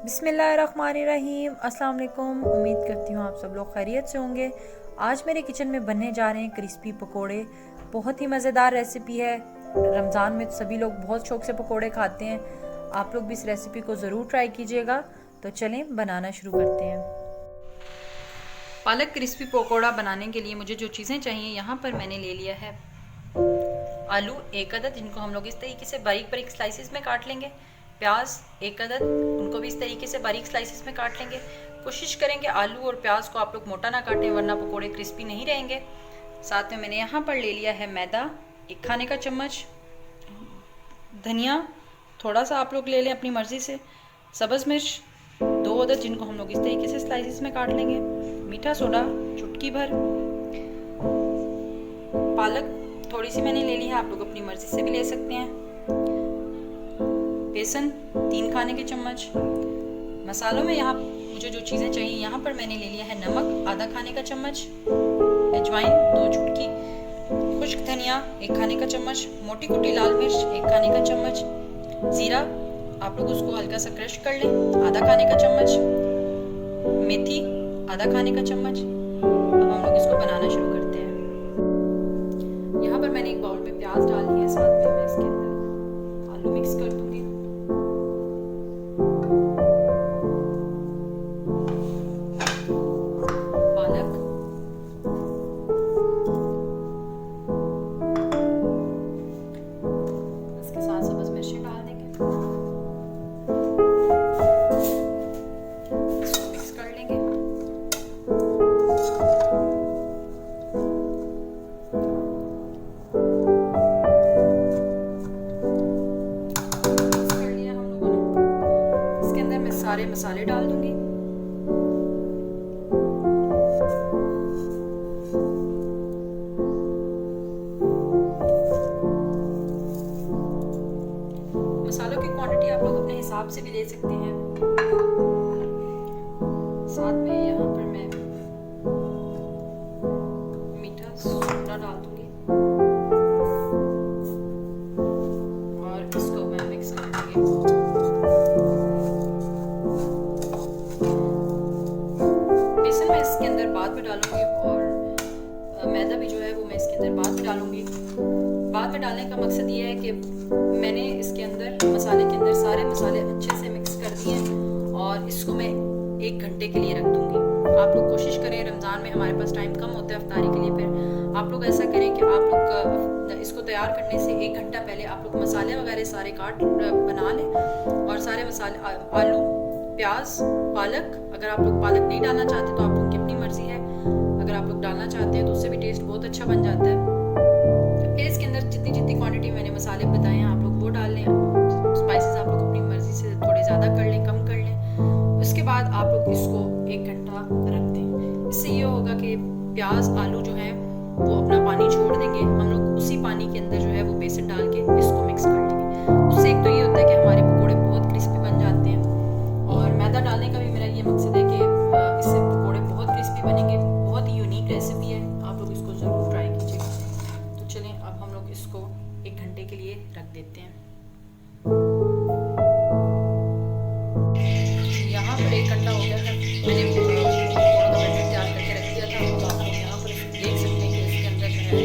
बिस्मिल्लाहिर्रहमानिर्रहीम। अस्सलाम वालेकुम। उम्मीद करती हूँ आप सब लोग खैरियत से होंगे। आज मेरे किचन में बनने जा रहे हैं क्रिस्पी पकोड़े। बहुत ही मज़ेदार रेसिपी है। रमज़ान में सभी लोग बहुत शौक से पकोड़े खाते हैं। आप लोग भी इस रेसिपी को ज़रूर ट्राई कीजिएगा। तो चलें बनाना शुरू करते हैं। पालक क्रिस्पी पकोड़ा बनाने के लिए मुझे जो चीज़ें चाहिए, यहाँ पर मैंने ले लिया है आलू 1 अदद, जिनको हम लोग इस तरीके से बारीक बारीक स्लाइसिस में काट लेंगे। प्याज 1 अदद, उनको भी इस तरीके से बारीक स्लाइसिस में काट लेंगे। कोशिश करें कि आलू और प्याज को आप लोग मोटा ना काटें, वरना पकोड़े क्रिस्पी नहीं रहेंगे। साथ में मैंने यहाँ पर ले लिया है मैदा 1 खाने का चम्मच, धनिया थोड़ा सा आप लोग ले लें अपनी मर्ज़ी से, सब्ज़ मिर्च 2 अदद, जिनको हम लोग इस तरीके से स्लाइसिस में काट लेंगे, मीठा सोडा चुटकी भर, पालक थोड़ी सी मैंने ले ली है, आप लोग अपनी मर्ज़ी से भी ले सकते हैं, बेसन 3 खाने के चम्मच। मसालों में यहाँ मुझे जो चीज़ें चाहिए, यहाँ पर मैंने ले लिया है नमक आधा खाने का चम्मच, अजवाइन 2 चुटकी, खुश्क धनिया 1 खाने का चम्मच, मोटी कुटी लाल मिर्च 1 खाने का चम्मच, ज़ीरा आप लोग उसको हल्का सा क्रश कर लें आधा खाने का चम्मच, मेथी आधा खाने का चम्मच। अब हम लोग इसको बनाना शुरू करते हैं। यहाँ पर मैंने एक बाउल में प्याज डाल दिया है, साथ में मैं इसके अंदर आलू मिक्स कर दूंगी। पालक, इसके साथ सब्ज़ मिर्ची डाल देंगे, इसको मिक्स कर लेंगे। सारे मसाले डाल दूंगी। मसालों की क्वांटिटी आप लोग अपने हिसाब से भी ले सकते हैं। साथ में यहाँ पर मैं मीठा सोडा डाल दूंगी और इसको मैं मिक्स कर दूंगी। इसके अंदर बाद में डालूंगी और मैदा भी जो है वो मैं इसके अंदर बाद में डालूंगी। बाद में डालने का मकसद ये है कि मैंने इसके अंदर मसाले के अंदर सारे मसाले अच्छे से मिक्स कर दिए हैं और इसको मैं 1 घंटे के लिए रख दूंगी। आप लोग कोशिश करें, रमज़ान में हमारे पास टाइम कम होता है अफ्तारी के लिए, फिर आप लोग ऐसा करें कि आप लोग इसको तैयार करने से 1 घंटा पहले आप लोग मसाले वगैरह सारे काट बना लें और सारे मसाले आलू प्याज पालक, अगर आप लोग पालक नहीं डालना चाहते तो आप लोग की अपनी मर्जी है, अगर आप लोग डालना चाहते हैं तो उससे भी टेस्ट बहुत अच्छा बन जाता है। फिर इसके अंदर जितनी जितनी क्वांटिटी मैंने मसाले बताए हैं आप लोग वो डाल लें। स्पाइसेस आप लोग अपनी मर्जी से थोड़े ज़्यादा कर लें, कम कर लें। उसके बाद आप लोग इसको 1 घंटा रख दें। इससे ये होगा कि प्याज आलू जो है वो अपना पानी छोड़ देंगे। हम लोग उसी पानी के अंदर जो है वो बेसन डाल के इसको मिक्स कर लेंगे। उससे एक तो ये होता है कि हमारे पकौड़े बहुत क्रिस्पी बन जाते हैं और मैदा डालने का भी मेरा ये मकसद है कि इससे पकोड़े बहुत क्रिस्पी बनेंगे। बहुत ही यूनिक रेसिपी है, आप लोग इसको ज़रूर ट्राई कीजिएगा। तो चलें अब हम लोग इसको 1 घंटे के लिए रख देते हैं। यहाँ पर 1 घंटा हो गया था, मैंने पकौड़ों का बैटर तैयार करके रख दिया था। तो आप लोग यहाँ पर देख सकते हैं कि इसके अंदर जो है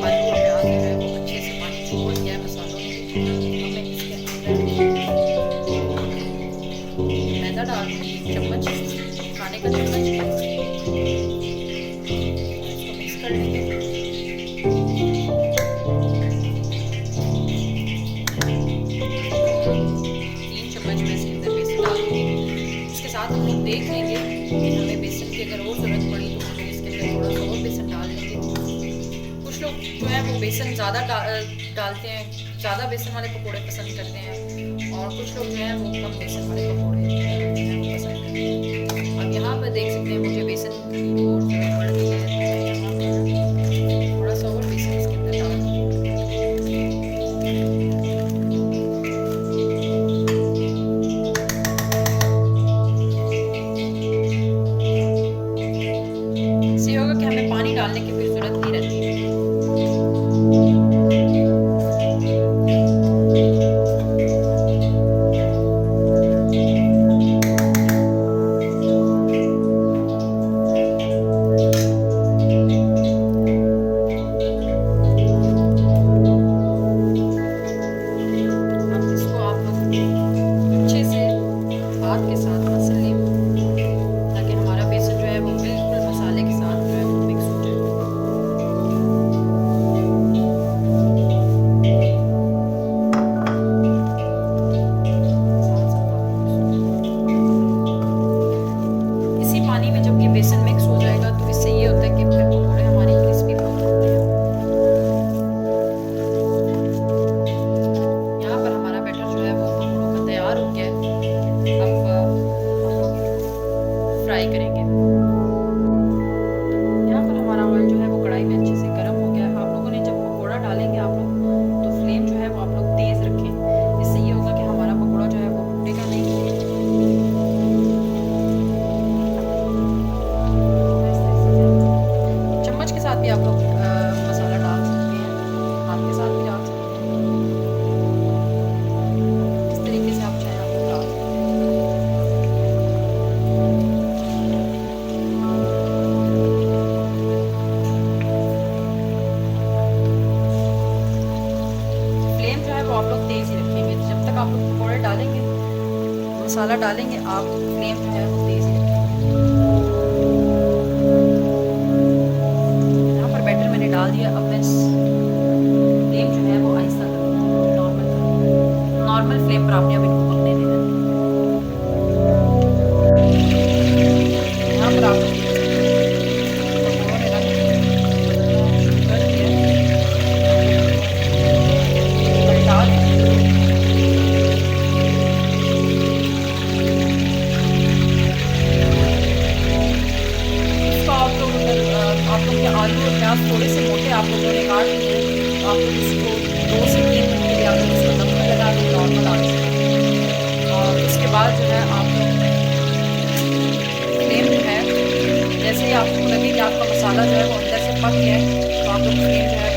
आलू और प्याज जो है वो अच्छे से पानी छोड़ दिया है मसालों में। अब मैं इसके अंदर मैदा डाल दूंगी 1 चम्मच खाने का चम्मच, इसको मिक्स कर लेंगे। 3 चम्मच मैं इसके अंदर बेसन डाल दूंगी। इसके साथ हम लोग देख लेंगे कि हमें बेसन की अगर और ज़रूरत पड़ी तो हम लोग इसके अंदर थोड़ा सा और बेसन डाल देंगे। कुछ लोग जो है वो बेसन ज़्यादा डालते हैं, ज़्यादा बेसन वाले पकौड़े पसंद करते हैं और कुछ लोग जो है वो कम बेसन वाले पकौड़े पसंद करते हैं। अब यहाँ पर देख सकते हैं मुझे बेसन की और ज़रूरत पड़ गई है, यहाँ पर थोड़ा सा और बेसन इसके अंदर डाल दूँ। इससे होगा कि हमें पानी डालने की फिर ज़रूरत नहीं रहती। आप लोग तेज़ ही रखेंगे। जब तक आप लोग पकौड़े डालेंगे, मसाला डालेंगे, आप फ्लेम जो है वो तेज़ ही रखेंगे। यहाँ पर बैटर मैंने डाल दिया। अब मैं फ्लेम जो है वो आहिस्ता करूँगी, नॉर्मल फ्लेम पर आपने अब इनको पकने देना है। यहाँ पर आप पकौड़ों ने रंग शुरू कर दिया, पलटा दें। इसको आप लोग के आलू और प्याज थोड़े से मोटे आप लोगों ने काट लिए, तो आप लोग इसको 2 से 3 मिनट के लिए आप लोग इसको दम में लगा दें नॉर्मल आंच पे। और उसके बाद जो है आप लोग फ्लेम जो है, जैसे ही आपको लगे कि आपका मसाला जो है वो अंदर से पक गया है, तो आप लोग फ्लेम जो है